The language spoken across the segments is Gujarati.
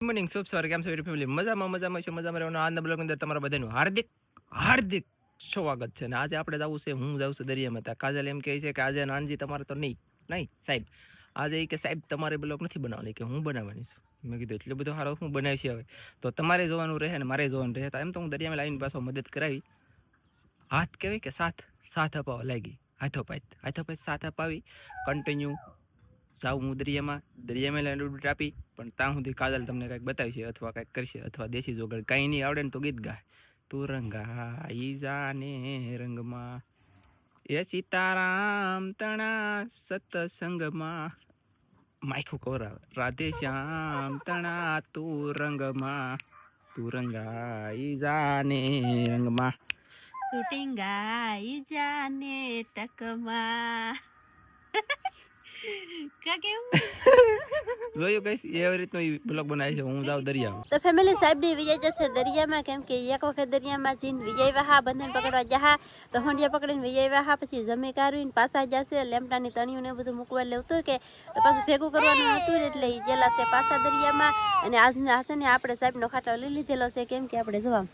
મોર્નિંગ શુભ સવાર કેમ છો ફેમિલી મજામાં છે મજામાં રહેવાનો આજના બ્લોગ અંદર તમારા બધાનું હાર્દિક હાર્દિક સ્વાગત છે ને આજે આપણે જવું છે હું જાઉં છું દરિયામાં તા કાજલ એમ કહે છે કે આજે નાનજી તમારે તો નહીં સાહેબ આજે એ કે સાહેબ તમારે બ્લોગ નથી બનાવવાની કે હું બનાવવાની છું મેં કીધું એટલો બધો સારો હું બનાવી છે હવે તો તમારે જોવાનું રહે ને મારે જોવાનું રહે તો એમ તો હું દરિયામાં લાવીને પાછો મદદ કરાવી હાથ કહેવાય કે સાથ અપાવવા લાગી હાથો સાથ અપાવી કન્ટિન્યુ જાઉં હું દરિયામાં લાડુ આપી પણ ત્યાં સુધી કાજલ તમને કંઈક બતાવશે અથવા કંઈક કરશે અથવા દેશી જોગળ કંઈ નહીં આવડે ને તો ગીત ગાય તું રંગાઈ જાને રંગમાં એ સીતારામ તણા સતસંગમાં માયખું કોરાવે રાધે શ્યામ તણા તું રંગાઈ જાને રંગમાં ટીંગાઈ જાને ટકમાં જોયું કઈશ એવી રીતનો બ્લોગ બનાવે છે હું જાઉં દરિયામાં તો ફેમિલી સાહેબ ની વિજય જશે દરિયામાં કેમ કે એક વખત દરિયામાં જઈને વિજય વાહા બંધન પકડવા જહા તો હોંડિયા પકડીને વિજય વાહા પછી જમી કાઢવીને પાછા જશે લેમટાની તણિયું ને બધું મૂકવા લેવું કે પાછું ભેગું કરવાનું હતું એટલે એ જેલા છે પાછા દરિયામાં અને આજના છે ને આપણે સાહેબ નો ખાટલો લઈ લીધેલો છે કેમ કે આપણે જોવા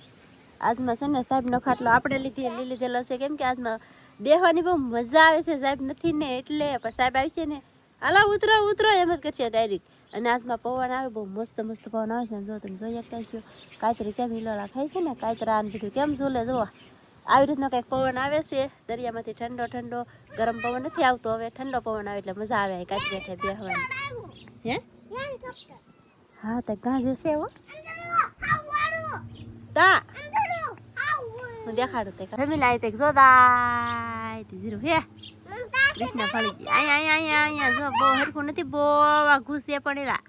આજમાં છે ને સાહેબ નો ખાટલો આપણે લઈ લીધેલો છે કેમ કે આજમાં બેહવાની બહુ મજા આવે છે સાહેબ નથી ને એટલે પણ સાહેબ આવી છે ને હાલા ઉતરો એમ જ કરશે ડાયરેક્ટ અને આજમાં પવન આવે બહુ મસ્ત પવન આવે છે જો તમે જોઈ શકતા છો કાતરી કેમ હિલોળા ખાય છે ને કાતરા ને બધું કેમ ઝૂલે જોવા આવી રીતનો કંઈક પવન આવે છે દરિયામાંથી ઠંડો ગરમ પવન નથી આવતો હવે ઠંડો પવન આવે એટલે મજા આવે કાતરી હેઠે બેહવાની હે હા તો ગાં જશે હો તા હું દેખાડું તે ફેમિલી આવી તે જોદાય જીરું હે કૃષ્ણ ફળી ગઈ અહીંયા જો બહુ હરખું નથી બહુ ઘૂસે પડેલા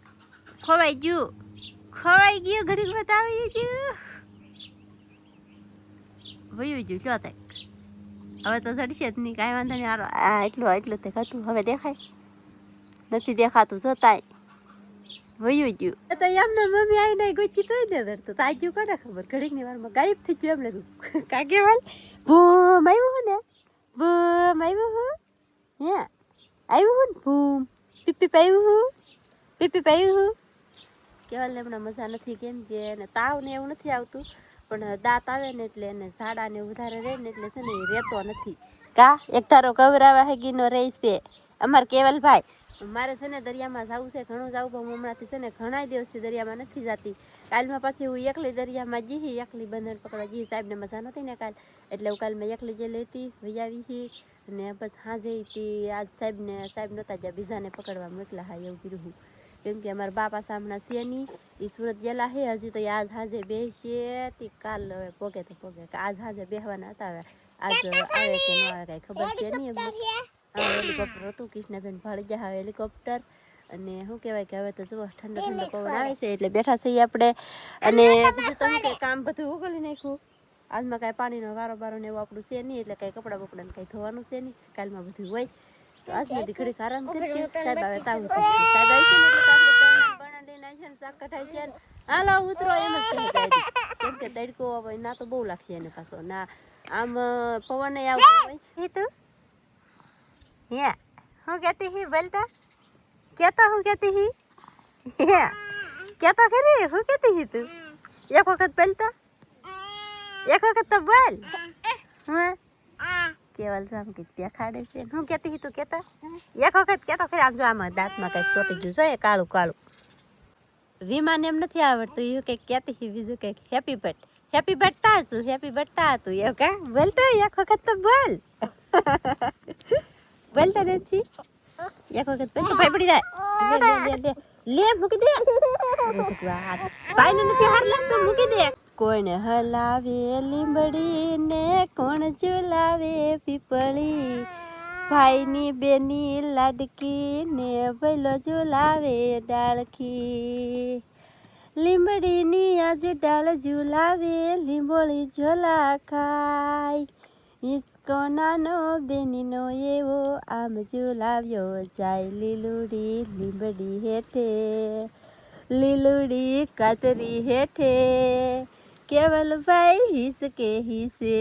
ખોવાઈ ગયું ઘડીક બતાવી ગયું વયું ગયું ક્યાં થાય હવે તો ચડશે જ નહીં કાંઈ વાંધો નહીં હારો એટલું તે ખાતું હવે દેખાય નથી દેખાતું જોતાય વયું ગયું તો એમને મમ્મી આવીને ગોચી તો ને ધરતો તાજ્યું કોને ખબર ઘડીકની વારમાં ગાયબ થઈ ગયું એમ લાગ્યું કાકે વાલ બૂમ આવ્યું ને બૂમ આવ્યું હે આવ્યું ને બૂમ પીપી પાયું કેવલ ને હમણાં મજા નથી કેમ કે એને તાવ ને એવું નથી આવતું પણ દાંત આવે ને એટલે એને ઝાડા ને વધારે રહે ને એટલે છે ને એ રહેતો નથી કા એક ધારો કવરાવા હેગીનો રહી છે અમાર કેવલભાઈ મારે છે ને દરિયામાં જવું છે ઘણું જવું પણ હમણાંથી છે ને ઘણા દિવસથી દરિયામાં નથી જતી કાલમાં પછી હું એકલી દરિયામાં જઈ એકલી બંધન પકડવા જઈ સાહેબને મજા નથી ને કાલ એટલે હું કાલ મેં એકલી જે લેતી વહી આવી અને બસ હાજે આજ સાહેબ નહોતા જ્યાં બીજાને પકડવા મોકલા હા એવું કીધું કેમ કે અમારા બાપા સામના છે નહીં એ સુરત ગયેલા હે હજી તો આજ હાજે બેસીએ તે કાલ હવે પોગે તો પોગે આજ હાજે બેહવાના હતા હવે આજ આવે કે ન આવે કાંઈ ખબર છે નહીં હેલિકોપ્ટર હતું કૃષ્ણબેન ભાળી ગયા હેલિકોપ્ટર અને શું કહેવાય કે હવે તો જુઓ ઠંડો પવન આવે છે એટલે બેઠા છીએ આપણે અને બીજું તો કે કામ બધું ઉગલી નાખ્યું આજમાં કાંઈ પાણીનો વારો ને એવું આપણું છે નહીં એટલે કાંઈ કપડાં બપડાને કાંઈ ધોવાનું છે નહીં કાલમાં બધું હોય તો આજમાં ઘડીક આરામ કરીશું સાહેબ આવે તાવું સાહેબ આવી છે ને એટલે આપણે બણા લઈને આવી છે ને શાક કઠાઈ છે ને હાલો ઉતરો એમ જ કહી કેમ કે તડકો હોય ના તો બહુ લાગશે એને પાછો ના આમ પવન આવતો હોય એ તો હે હું કહેતી હી બોલતા કેતો હું કહેતી હી કેતો ખરી હું કહેતી હી તું એક વખત બોલતા એક વખત તો બોલ હા કેવલ સામ કે દેખાડે છે હું કહેતી હી તું કેતા એક વખત કેતો ખરી આમ જો આમાં દાંતમાં કંઈક ચોટી ગયું જોઈએ કાળું વિમાન એમ નથી આવડતું એવું કંઈક કહેતી હી બીજું કંઈક હેપી બર્થડે હતું એવું કા બોલતો એક વખત તો બોલ બોલતા નથી એક વખત ભાઈ પડી જાય લે મૂકી દે ભાઈ ને નથી હાર લાગતો મૂકી દે કોણ હલાવે લીંબડી ને કોણ ઝુલાવે પીપળી ભાઈની બેની લાડકી ને ભૈલો ઝુલાવે ડાળખી લીંબડીની આજુ ડાળ ઝુલાવે લીંબોળી ઝોલા ખાય હિસકો નાનો બેનીનો એવો આમ ઝુલાવ્યો જાય લીલુડી લીંબડી હેઠે લીલુડી કાતરી હેઠે કેવલભાઈ હિસકે હિસે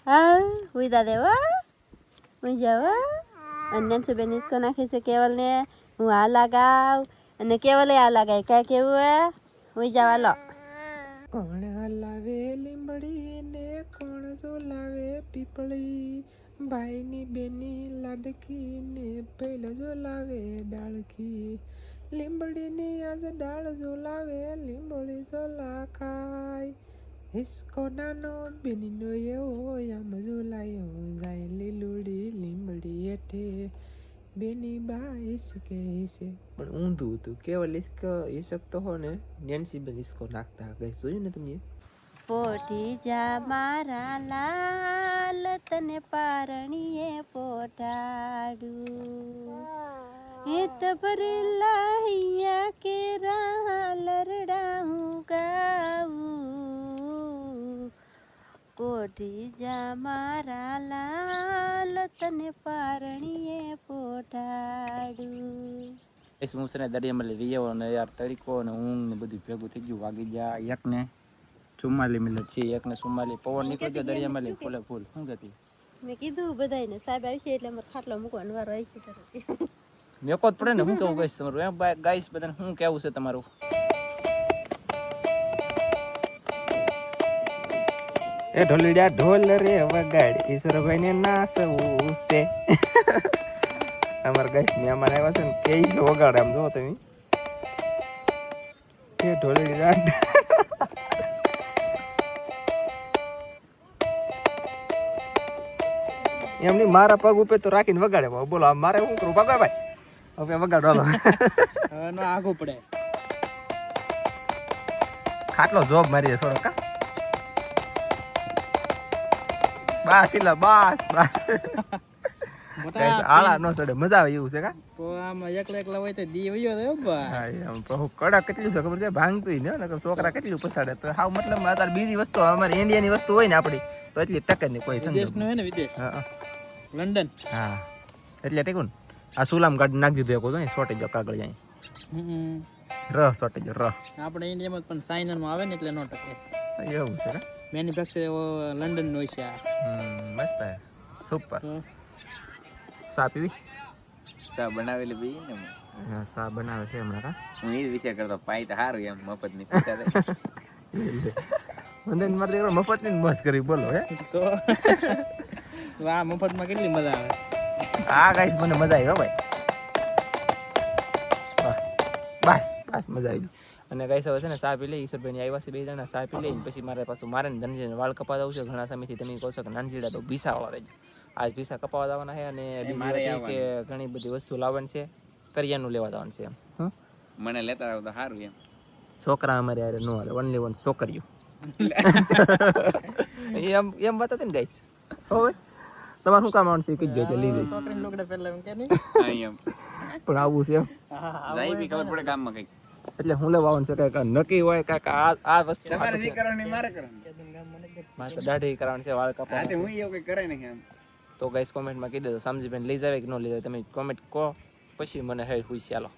હા ઉઈદા દેવા હું જાવ અને બેન હિસકો નાખે છે કેવલને હું આ લગાવ અને કેવલે આ લગાય કાંઈ કેવું હોઈ જવા લો કોણ હલાવે લીંબડી ને કોણ ઝોલાવે પીપળી ભાઈની બેની લાડકી ને પેલો ઝોલાવે ડાળકી લીંબડીની આજ ડાળ ઝોલાવે લીંબડી ઝોલા ખાય હિસકો નાનો બેનીનો એવો આમ ઝોલાયો જાય લીલુડી લીંબડી હેઠે બેની બા હિસકે હિસે પણ ઊંધું હતું કેવલ હિસક તો હો ને નેન્સી બેન હિસકો નાખતા ગઈ જોયું ને તમે પોઠી જા મારા લાલ તને પારણીએ પોટાડું હેત ભરેલા હૈયા કે લરડા હું ગાવું પોઠી જા મારા લાલ તને પારણીએ પોટાડું હું છે ને દરિયામાં રીયો ને યાર તરીકો ને ઊંઘ ને બધું ભેગું થઈ ગયું વાગી ગયા એકને 44 મિનિટ છે એકને 44 પવન નીકળી ગયો દરિયામાં લઈ ફૂલે ફૂલ શું કહેતી મેં કીધું બધાને સાહેબ આવશે એટલે અમારે ખાટલો મૂકવાનો વારો આવી છે મેકો જ પડે ને હું કેવું કહીશ તમારું એમ ગાઈસ બધાને શું કેવું છે તમારું એ ઢોલડિયા ઢોલ રે વગાડ ઈશ્વરભાઈ ને નાસવું છે અમારા ગાઈસ મહેમાન આવ્યા છે ને કે છે વગાડે આમ જો તમે એ ઢોલડિયા એમની મારા પગ ઉપર તો રાખીને વગાડે બોલો મારે શું કરું ભગવા ભાઈ હવે વગાડો હાલો હવે નો આગું પડે ખાટલો જોબ મારી થોડો કા બસ ઇલા બસ આળા નો ચડે મજા આવે એવું છે કા તો આમાં એકલા હોય તો દી વયો દે બા હા એમ તો કડા કેટલું છે ખબર છે ભાંગતું ને નકર છોકરા કેટલું પસાડે તો હાવ મતલબ અત્યારે બીજી વસ્તુ અમારી ઇન્ડિયાની વસ્તુ હોય ને આપડી તો એટલી ટકે નહીં કોઈ સંદેશ નો હોય ને વિદેશ હા લંડન હા એટલે ટેકુન આ સુલામ ગાડી નાખી દીધું એક શોર્ટેજ કાગળ જાય શોર્ટેજ આપણે ઇન્ડિયામાં પણ ચાઇનામાં આવે ને એટલે નો ટકે એવું છે મેન્યુફેક્ચર લંડન નો છે મસ્ત હે સુપર સા પીવી સા બનાવેલી બી ને હા સા બનાવે છે હમણાં કા હું એ વિચાર કરતો પાઈ તો હારું એમ મફત ની પૈસા દે મને મારે દેખો મફત ની મસ્ત કરી બોલો હે તો વાહ મફત માં કેટલી મજા આવે હા ગાઈસ મને મજા આવી હો ભાઈ બસ બસ મજા આવી અને ગાઈસ હવે છે ને સા પી લઈ ઈશ્વરભાઈ ની આવ્યા છે બે જણા સા પી લઈને પછી મારે પાછું મારે ને ધનજીને વાળ કપા દઉં છે ઘણા સમયથી તમે કહો છો કે નાનજીડા તો ભીસા વાળા રહેજો આજ ભીસા કપાવા જવાના છે અને બીજી વાત કે ઘણી બધી વસ્તુ લાવવાની છે કરિયાનું લેવા જવાનું છે એમ મને લેતા આવો તો સારું એમ છોકરા અમારે યાર નો હાલે ઓનલી વન છોકરીઓ એમ એમ વાત હતી ને ગાઈસ હવે તમારે શું કામ આવવાનું છે કીધું એટલે લઈ જઈશ છોકરીને લોકડે પહેલા એમ કે નહીં એમ પણ આવું છે એમ જાય બી ખબર પડે ગામમાં કઈ એટલે હું લેવા આવવાનું છે કઈક નક્કી હોય કઈક આ વસ્તુ તમારે નહીં કરવાની મારે કરવાની મારે તો દાઢી કરવાની છે વાળ કપાવવા હા તે હું એવું કઈ કરે નહીં એમ તો ગાઈસ કોમેન્ટમાં કહી દેજો સમજીબેન લઈ જાવે કે ન લઈ જાવે તમે કોમેન્ટ કહો પછી મને હે ખુશ ચાલો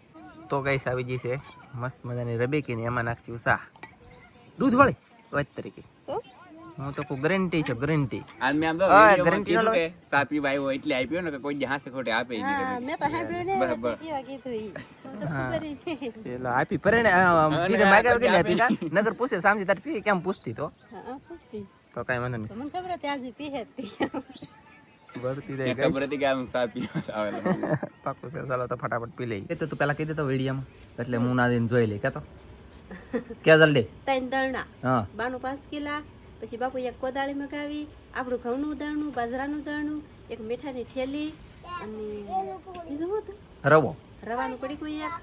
તો ગાઈસ આવી ગઈ છે મસ્ત મજાની રબેકી ને એમાં નાખશું સા દૂધ વાળી વાત તરીકે હું તો કોઈ ગેરંટી છે ગેરંટી આજ મેં આમ તો ગેરંટી કીધું કે સાપી ભાઈ હોય એટલે આપ્યો ને કે કોઈ હાસે ખોટે આપે ઈ નહીં મેં તો સાંભળ્યું ને બરાબર. કેવા કીધું ઈ પેલા આપી પરે ને કીધે માગ્યા વગર આપી કા નગર પૂછે સામજી તાર પી કેમ પૂછતી તો હા પૂછતી તો કાઈ વાંધો મને નહીં ખબર હતી આજે પીહે હતી વળતી રહી ખબર હતી કે આમ સાપી આવેલો પાકું છે ચાલો તો ફટાફટ પી લઈ તો તું પેલા કીધે તો વિડીયામાં એટલે હું ના દઈને જોઈ લઈ કે તો કે જલ્દી ત્રણ દળના હા 5 કિલા પછી બાપુ એક કોદાળી મગાવી આપણું ઘઉંનું દળનું બાજરાનું દળનું એક મીઠાની થેલી અને બીજું શું હતું રવો રવાનું પડીકું એક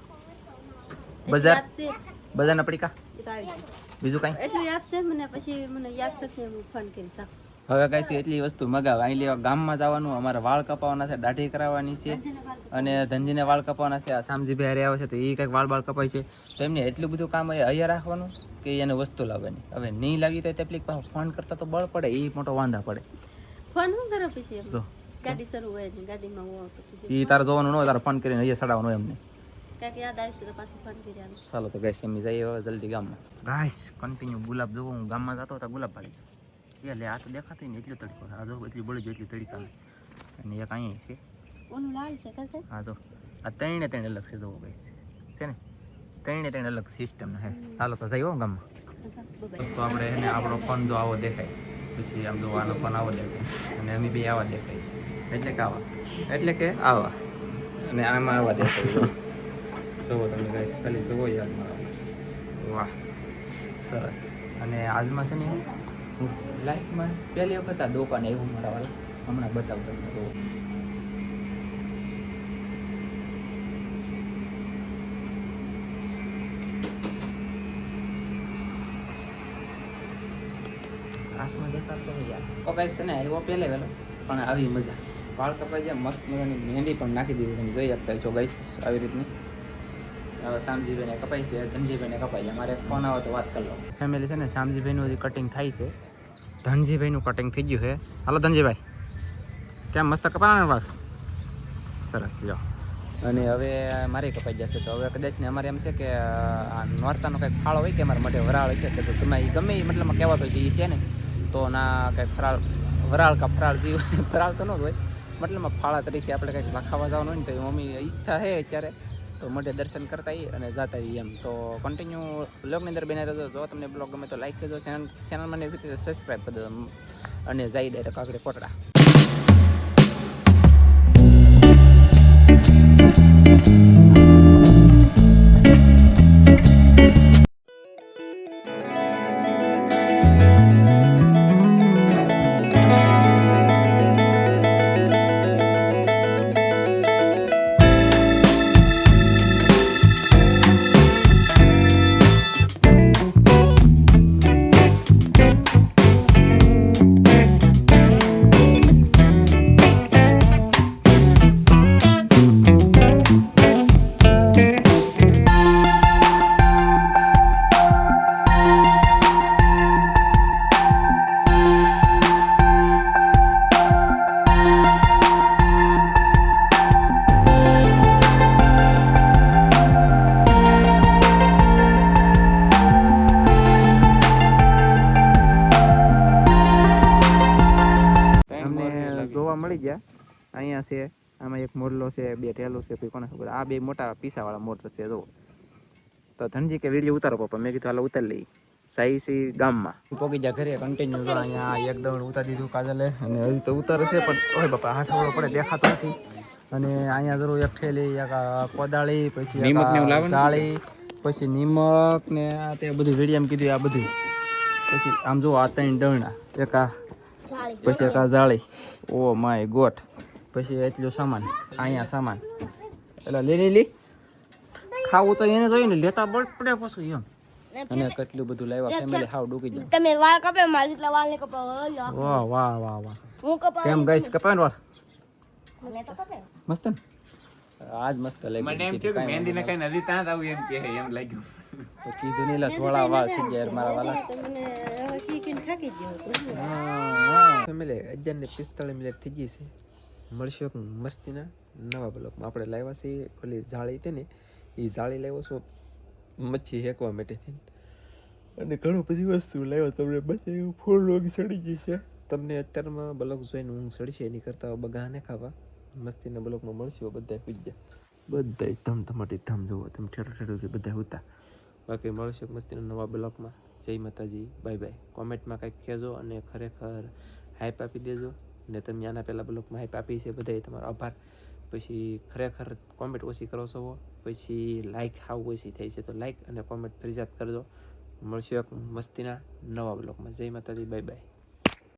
બજાર યાદ છે બજારના પડીકા એ તો આવી ગયું. બીજું કાંઈ એટલું યાદ છે મને પછી મને યાદ થશે હું ફોન કરીશ હા. હવે કાંઈ છે એટલી વસ્તુ મગાવ અહીં લેવા ગામમાં જવાનું અમારે વાળ કપાવવાના છે દાઢી કરાવવાની છે અને ધનજીને વાળ કપાવવાના છે આ સામજી હારે આવે છે તો એ કંઈક વાળ કપાય છે તો એમને એટલું બધું કામ અહીંયા રાખવાનું કે એને વસ્તુ લાવવાની હવે નહીં લાગી તો તકલીફ ફોન કરતા તો બળ પડે એ મોટો વાંધા પડે ફોન શું કરો પછી એમ? જો ગાડી શરૂ હોય ને ગાડીમાં હું તો પછી એ તારે જોવાનું ન હોય તારે ફોન કરીને અહીંયા સડાવવાનું હોય એમને કાંઈક યાદ આવશે તો પાછું ફોન કરી આવું. ચાલો તો ગાઈસ એમની જઈએ હવે જલ્દી ગામમાં ગાઈસ કન્ટિન્યુ ગુલાબ જોવો હું ગામમાં જતો હતા ગુલાબ પાડી લે આ તો દેખાતું ને એટલો તડકો આ જો એટલી બળી જો એટલી તડકા અને એક અહીંયા છે ઓલું લાલ છે કશે હા જો આ ત્રણે ત્રણ અલગ છે જોવો ગાઈસ છે ને ત્રણે અલગ સિસ્ટમ હે. હાલો તો જઈએ હો ગામમાં. તો આપણે એને આપણો ફોન જો આવો દેખાય, પછી આમ જો આનો ફોન આવો દેખાય, અને અમે બે આવા દેખાય, એટલે કે આવા, અને આમાં આવા દેખાય. જોવો તમે ગાઈસ, ખાલી જોવો યાર મારા. વાહ સરસ. અને આજમાં છે ને હું લાઈફમાં પહેલી વખત આ દુકાને એવું મારા વાળા હમણાં બતાવું તમને. જોવો આસમાં દેખાતો હોય યાર. ઓ ગાઈસ છે ને આવ્યો પહેલે વહેલો, પણ આવી મજા. વાળ કપાઈ જાય, મસ્ત મજાની મહેંદી પણ નાખી દીધી, તમે જોઈ શકતા છો ગાઈસ આવી રીતની. શામજીભાઈને કપાઈ છે, ધનજીભાઈને કપાઈ છે. મારે ફોન આવે તો વાત કરી લો. ફેમિલી છે ને શામજીભાઈનું હજી કટિંગ થાય છે, ધનજીભાઈનું કટિંગ થઈ ગયું છે. હાલો ધનજીભાઈ, કેમ મસ્ત કપાવાના વાળ? સરસ લો. અને હવે મારે કપાઈ જશે, તો હવે કદાચ ને અમારે એમ છે કે આ નોરતાનો કંઈક ફાળો હોય કે અમારા માટે વરાળ છે, તો તમે ગમે એ મતલબમાં કહેવાતો છે એ છે ને, તો ના કંઈક ફરાળ વરાળ કા ફરાળ જીવ ફરાળ તો ન જ હોય, મતલબમાં ફાળા તરીકે આપણે કંઈક લખાવા જવાનું હોય ને, તો મમ્મી ઈચ્છા છે અત્યારે તો માટે દર્શન કરતા આવીએ અને જતા આવીએ એમ. તો કન્ટિન્યુ બ્લોગની અંદર બને રહેજો. જો તમને બ્લોગ ગમે તો લાઈક કરજો, ચેનલ મને સબસ્ક્રાઈબ કરી દો, અને જઈ ડાયરેક્ટ આગળ કોટડા. જોવા મળી ગયા. અહીંયા છે, આમાં એક મોરલો છે, બે ઠેલો છે, પછી કોને ખબર. આ બે મોટા પીસાવાળા મોટર છે. જો તો ધનજી કે વિડીયો ઉતારો પપ્પા, મેં કીધું હાલો ઉતાર લઈ. સાઈ ગામમાં પોગી જા ઘરે કન્ટિન્યુ. જો અહીંયા એક દવડ ઉતારી દીધું કાજલે, અને હજી તો ઉતારે છે, પણ ઓય બાપા હાથ વળો પડે દેખાતો નથી. અને અહીંયા જરૂર એક ઠેલી, એક કોદાળી, પછી જાળી, પછી નિમક ને આ તે બધું વિડીયામાં કીધું આ બધું. પછી આમ જો આ ત્રણ ડરણા, એક આ, પછી એક આ જાળી. Oh my god. પછી એટલું સામાન, અહીંયા સામાન. એટલે લી ખાવું તો એને જોઈએ ને, લેતા બળ પડે પછી એમ. અને કેટલું બધું લાવ્યા ફેમિલી. હાવ ડૂકી જાય. તમે વાળ કપે, મારી જેટલા વાળ ને કપાવો. વાહ વાહ વાહ વાહ. હું કપાવ કેમ ગાઈસ કપાય વાળ? મને તો કપે. મસ્ત ને? આજ મસ્ત લાગ્યું. મને એમ થયું કે મહેંદી ને કઈ નદી ત્યાં આવું એમ કે એમ લાગ્યું. તો કીધું નહીં લા થોડા વાળ થઈ ગયા મારા વાલા. તમને હવે કીકીને થાકી ગયો. હા ફેમિલી 11:45 મિનિટ થઈ ગઈ છે. મળશું એક મસ્તીના નવા બ્લોગમાં. આપણે લાવ્યા છીએ ઓલી જાળી હતી ને, એ જાળી લાવ્યો છો મચ્છી હેકવા માટે, અને ઘણું બધી વસ્તુ લાવ્યો. તમને બધી ફૂલ રોગ ચડી ગઈ છે. તમને અત્યારમાં બ્લોગ જોઈને ઊંઘ ચડશે, એની કરતાં બગાને ખાવા મસ્તીના બ્લોગમાં મળશું. બધા પૂજ્યા, બધા ધમધમાટી ધમ જોવો તમે, ઠેઠું ઠેઠું બધા હોતા. બાકી મળશું મસ્તીના નવા બ્લોગમાં. જય માતાજી, બાય બાય. કોમેન્ટમાં કંઈક કહેજો, અને ખરેખર હાઈપ આપી દેજો. ને તમે આના પહેલાં બ્લોગમાં હાઈપ આપી છે, બધાએ તમારો આભાર. પછી ખરેખર કોમેન્ટ ઓછી કરો છો, પછી લાઈક હાવ ઓછી થઈ છે, તો લાઈક અને કોમેન્ટ ફરજિયાત કરજો. મળશું એક મસ્તીના નવા બ્લોગમાં. જય માતાજી, બાય બાય.